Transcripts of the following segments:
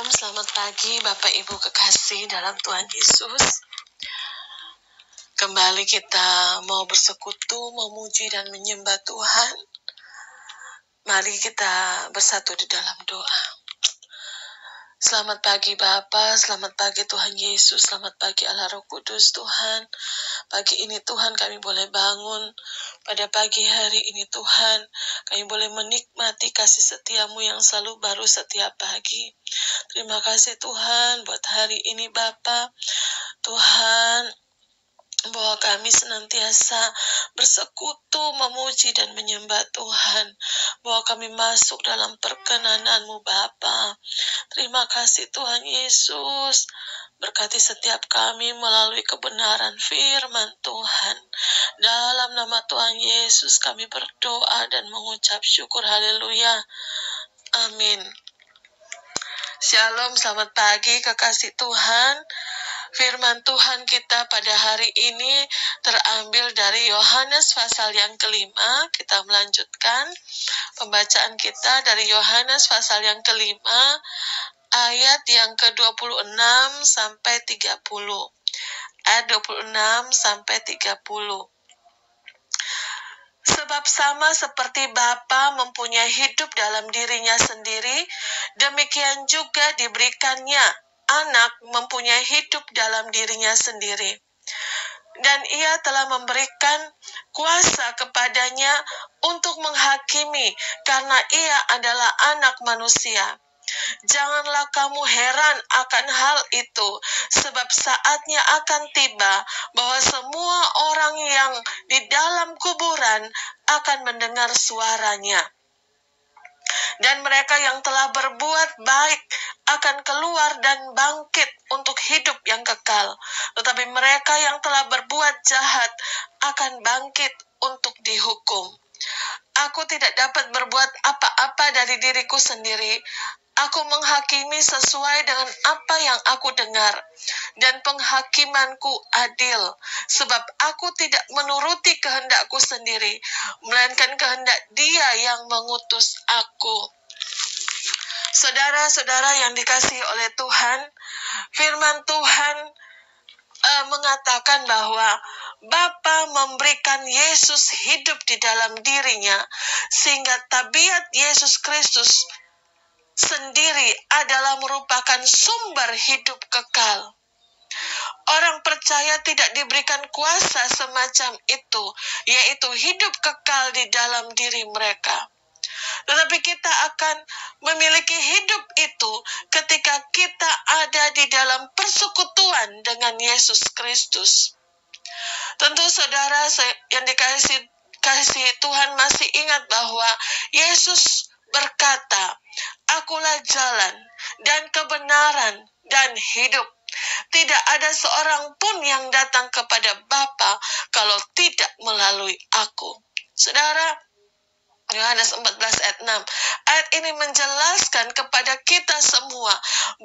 selamat pagi Bapak Ibu kekasih dalam Tuhan Yesus. Kembali kita mau bersekutu, memuji dan menyembah Tuhan. Mari kita bersatu di dalam doa. Selamat pagi Bapa, selamat pagi Tuhan Yesus, selamat pagi Allah Roh Kudus Tuhan. Pagi ini Tuhan kami boleh bangun, pada pagi hari ini Tuhan, kami boleh menikmati kasih setiamu yang selalu baru setiap pagi. Terima kasih Tuhan buat hari ini Bapa. Tuhan, bahwa kami senantiasa bersekutu, memuji dan menyembah Tuhan. Bahwa kami masuk dalam perkenanan-Mu Bapa. Terima kasih Tuhan Yesus. Berkati setiap kami melalui kebenaran firman Tuhan. Dalam nama Tuhan Yesus kami berdoa dan mengucap syukur. Haleluya. Amin. Shalom, selamat pagi kekasih Tuhan. Firman Tuhan kita pada hari ini terambil dari Yohanes pasal yang kelima. Kita melanjutkan pembacaan kita dari Yohanes pasal yang kelima, ayat yang ke-26 sampai 30. Ayat 26 sampai 30. Sebab sama seperti Bapa mempunyai hidup dalam dirinya sendiri, demikian juga diberikannya Anak mempunyai hidup dalam dirinya sendiri. Dan ia telah memberikan kuasa kepadanya untuk menghakimi, karena ia adalah anak manusia. Janganlah kamu heran akan hal itu, sebab saatnya akan tiba bahwa semua orang yang di dalam kuburan akan mendengar suaranya. Dan mereka yang telah berbuat baik akan keluar dan bangkit untuk hidup yang kekal. Tetapi mereka yang telah berbuat jahat akan bangkit untuk dihukum. Aku tidak dapat berbuat apa-apa dari diriku sendiri. Aku menghakimi sesuai dengan apa yang aku dengar, dan penghakimanku adil, sebab aku tidak menuruti kehendakku sendiri, melainkan kehendak Dia yang mengutus aku. Saudara-saudara yang dikasihi oleh Tuhan, firman Tuhan mengatakan bahwa Bapa memberikan Yesus hidup di dalam dirinya, sehingga tabiat Yesus Kristus sendiri adalah merupakan sumber hidup kekal. Orang percaya tidak diberikan kuasa semacam itu, yaitu hidup kekal di dalam diri mereka. Tetapi kita akan memiliki hidup itu ketika kita ada di dalam persekutuan dengan Yesus Kristus. Tentu saudara yang dikasihi Tuhan masih ingat bahwa Yesus berkata, "Akulah jalan dan kebenaran dan hidup. Tidak ada seorang pun yang datang kepada Bapa kalau tidak melalui aku." Saudara, Yohanes 14 ayat 6. Ayat ini menjelaskan kepada kita semua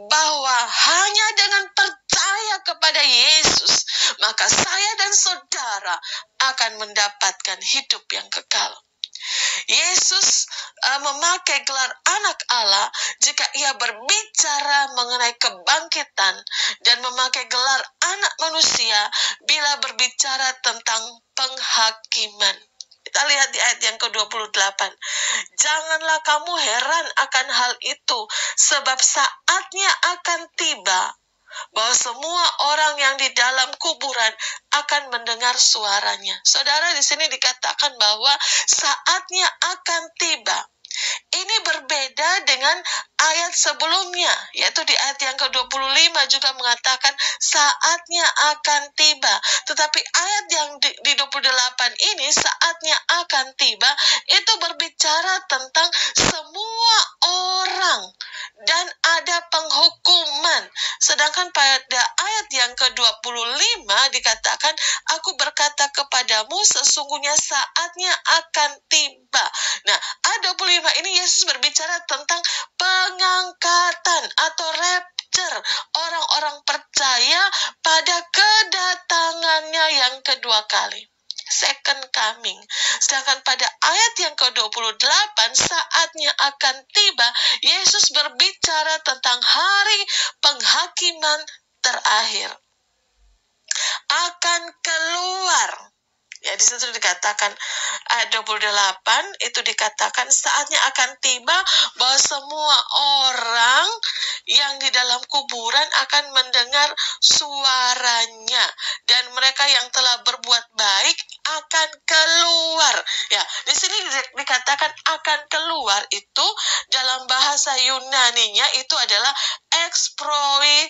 bahwa hanya dengan percaya kepada Yesus, maka saya dan saudara akan mendapatkan hidup yang kekal. Yesus memakai gelar anak Allah jika ia berbicara mengenai kebangkitan, dan memakai gelar anak manusia bila berbicara tentang penghakiman. Kita lihat di ayat yang ke-28. Janganlah kamu heran akan hal itu, sebab saatnya akan tiba bahwa semua orang yang di dalam kuburan akan mendengar suaranya. Saudara, di sini dikatakan bahwa saatnya akan tiba. Ini berbeda dengan ayat sebelumnya, yaitu di ayat yang ke-25 juga mengatakan saatnya akan tiba. Tetapi ayat yang di 28 ini, saatnya akan tiba, itu berbicara tentang semua orang dan ada penghukuman. Sedangkan pada ayat yang ke-25 dikatakan, aku berkata kepadamu sesungguhnya saatnya akan tiba. Nah, ayat 25 ini Yesus berbicara tentang pengangkatan atau rapture orang-orang percaya pada kedatangannya yang kedua kali. second coming. Sedangkan pada ayat yang ke-28, saatnya akan tiba, Yesus berbicara tentang hari penghakiman terakhir. Akan keluar. Ya, di situ dikatakan ayat 28 itu dikatakan saatnya akan tiba bahwa semua orang yang di dalam kuburan akan mendengar suaranya, dan mereka yang telah berbuat baik akan keluar. Ya, di sini dikatakan akan keluar, itu dalam bahasa Yunaninya itu adalah eksproisonai,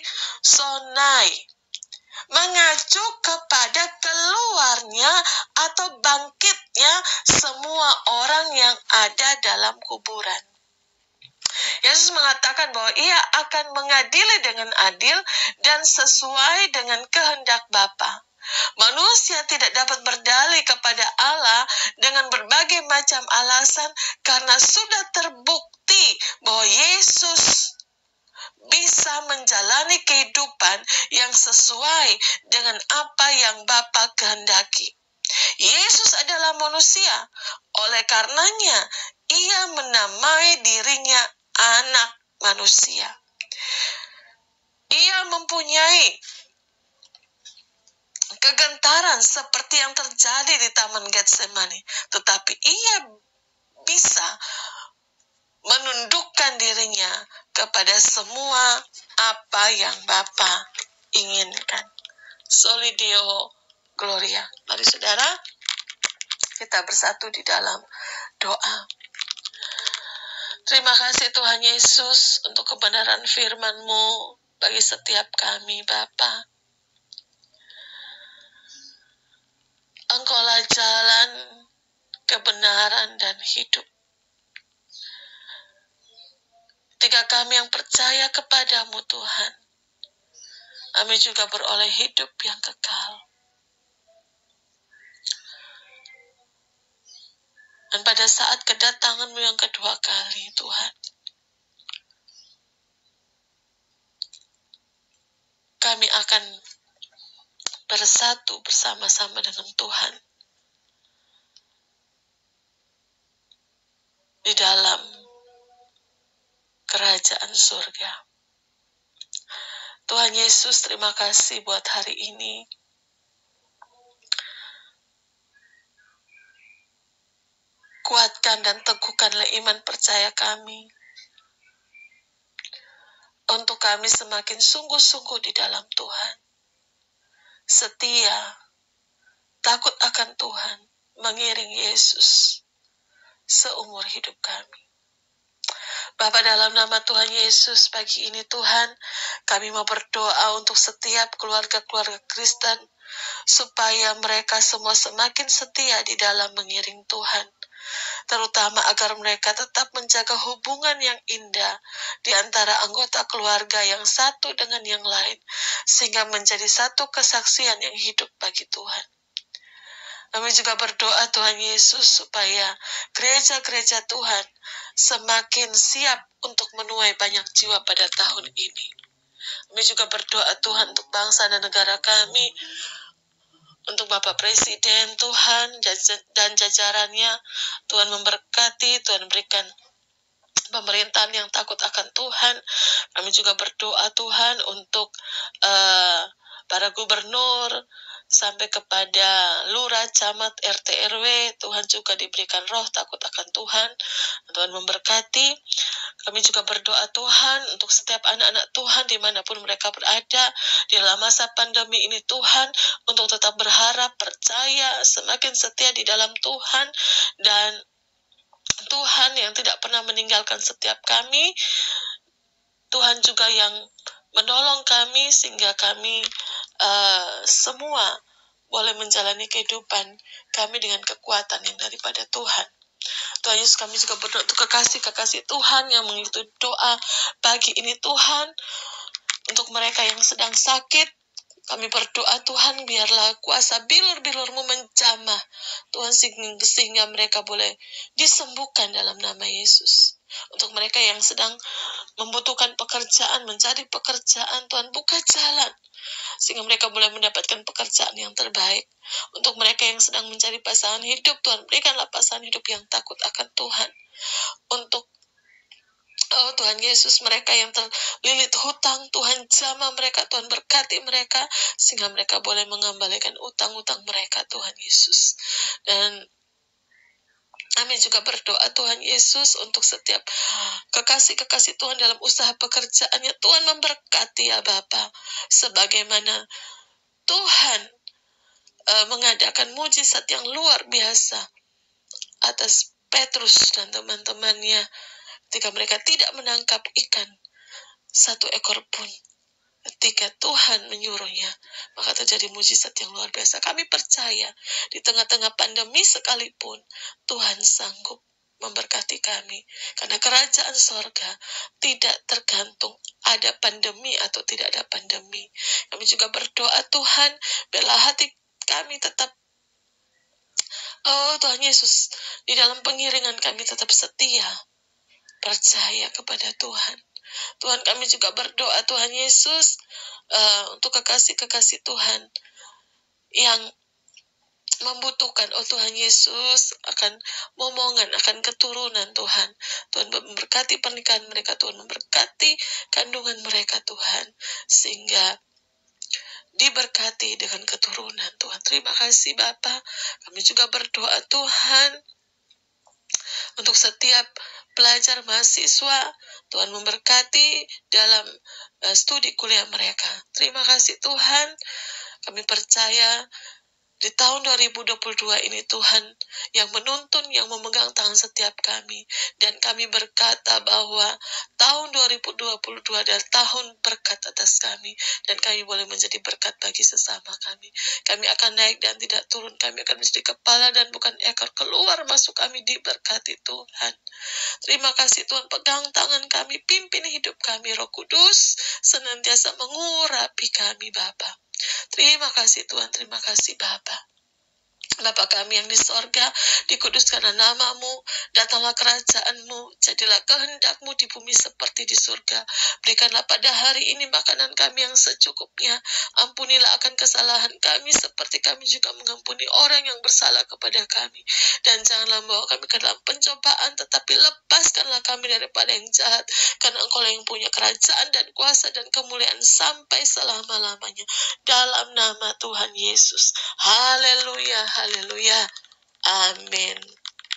mengacu kepada keluarnya atau bangkitnya semua orang yang ada dalam kuburan. Yesus mengatakan bahwa ia akan mengadili dengan adil dan sesuai dengan kehendak Bapa. Manusia tidak dapat berdalih kepada Allah dengan berbagai macam alasan karena sudah terbukti bahwa Yesus bisa menjalani kehidupan yang sesuai dengan apa yang Bapa kehendaki. Yesus adalah manusia, oleh karenanya ia menamai dirinya anak manusia. Ia mempunyai kegentaran seperti yang terjadi di Taman Getsemani, tetapi ia bisa menundukkan dirinya kepada semua apa yang Bapa inginkan. Soli Deo Gloria. Mari saudara, kita bersatu di dalam doa. Terima kasih Tuhan Yesus untuk kebenaran firman-Mu bagi setiap kami, Bapa. Engkaulah jalan, kebenaran, dan hidup. Ketika kami yang percaya kepadamu Tuhan, kami juga beroleh hidup yang kekal. Dan pada saat kedatangan-Mu yang kedua kali, Tuhan, kami akan bersatu bersama-sama dengan Tuhan di dalam kerajaan surga. Tuhan Yesus, terima kasih buat hari ini. Kuatkan dan teguhkanlah iman percaya kami, untuk kami semakin sungguh-sungguh di dalam Tuhan. Setia, takut akan Tuhan, mengiring Yesus seumur hidup kami. Bapa, dalam nama Tuhan Yesus, pagi ini Tuhan, kami mau berdoa untuk setiap keluarga-keluarga Kristen, supaya mereka semua semakin setia di dalam mengiring Tuhan. Terutama agar mereka tetap menjaga hubungan yang indah di antara anggota keluarga yang satu dengan yang lain, sehingga menjadi satu kesaksian yang hidup bagi Tuhan. Kami juga berdoa Tuhan Yesus supaya gereja-gereja Tuhan semakin siap untuk menuai banyak jiwa pada tahun ini. Kami juga berdoa Tuhan untuk bangsa dan negara kami, untuk Bapak Presiden Tuhan dan jajarannya. Tuhan memberkati, Tuhan berikan pemerintahan yang takut akan Tuhan. Kami juga berdoa Tuhan untuk para gubernur sampai kepada lurah, camat, RT, RW. Tuhan juga diberikan roh takut akan Tuhan. Tuhan memberkati. Kami juga berdoa Tuhan untuk setiap anak-anak Tuhan dimanapun mereka berada di dalam masa pandemi ini Tuhan, untuk tetap berharap, percaya, semakin setia di dalam Tuhan, dan Tuhan yang tidak pernah meninggalkan setiap kami. Tuhan juga yang menolong kami sehingga kami semua boleh menjalani kehidupan kami dengan kekuatan yang daripada Tuhan. Tuhan Yesus, kami juga berdoa untuk kekasih-kekasih Tuhan yang mengikuti doa pagi ini Tuhan, untuk mereka yang sedang sakit. Kami berdoa Tuhan, biarlah kuasa bilur-bilur-Mu menjamah Tuhan, sehingga mereka boleh disembuhkan dalam nama Yesus. Untuk mereka yang sedang membutuhkan pekerjaan, mencari pekerjaan, Tuhan buka jalan. sehingga mereka boleh mendapatkan pekerjaan yang terbaik. Untuk mereka yang sedang mencari pasangan hidup, Tuhan berikanlah pasangan hidup yang takut akan Tuhan. Untuk Tuhan Yesus, mereka yang terlilit hutang, Tuhan jamah mereka, Tuhan berkati mereka, sehingga mereka boleh mengembalikan utang-utang mereka, Tuhan Yesus. Dan kami juga berdoa, Tuhan Yesus, untuk setiap kekasih-kekasih Tuhan dalam usaha pekerjaannya. Tuhan memberkati ya Bapa, sebagaimana Tuhan mengadakan mujizat yang luar biasa atas Petrus dan teman-temannya ketika mereka tidak menangkap ikan satu ekor pun. Ketika Tuhan menyuruhnya, maka terjadi mujizat yang luar biasa. Kami percaya di tengah-tengah pandemi sekalipun Tuhan sanggup memberkati kami, karena kerajaan sorga tidak tergantung ada pandemi atau tidak ada pandemi. Kami juga berdoa, Tuhan, biarlah hati kami tetap, Tuhan Yesus, di dalam pengiringan kami tetap setia, percaya kepada Tuhan. Tuhan, kami juga berdoa, Tuhan Yesus, untuk kekasih-kekasih Tuhan yang membutuhkan, Tuhan Yesus, akan momongan, akan keturunan, Tuhan. Tuhan memberkati pernikahan mereka, Tuhan memberkati kandungan mereka, Tuhan, sehingga diberkati dengan keturunan, Tuhan. Terima kasih Bapa. Kami juga berdoa, Tuhan, untuk setiap pelajar mahasiswa, Tuhan memberkati dalam studi kuliah mereka. Terima kasih Tuhan. Kami percaya di tahun 2022 ini Tuhan yang menuntun, yang memegang tangan setiap kami. Dan kami berkata bahwa tahun 2022 adalah tahun berkat atas kami. Dan kami boleh menjadi berkat bagi sesama kami. Kami akan naik dan tidak turun. Kami akan menjadi kepala dan bukan ekor. Keluar masuk kami diberkati Tuhan. Terima kasih Tuhan, pegang tangan kami, pimpin hidup kami. Roh Kudus senantiasa mengurapi kami Bapa. Terima kasih Tuhan, terima kasih Bapa. Bapa kami yang di sorga, dikuduskanlah namamu, datanglah kerajaanmu, jadilah kehendakmu di bumi seperti di surga. Berikanlah pada hari ini makanan kami yang secukupnya, ampunilah akan kesalahan kami seperti kami juga mengampuni orang yang bersalah kepada kami. Dan janganlah membawa kami ke dalam pencobaan, tetapi lepaskanlah kami daripada yang jahat, karena Engkau yang punya kerajaan dan kuasa dan kemuliaan sampai selama-lamanya. Dalam nama Tuhan Yesus. Haleluya, haleluya. Amin.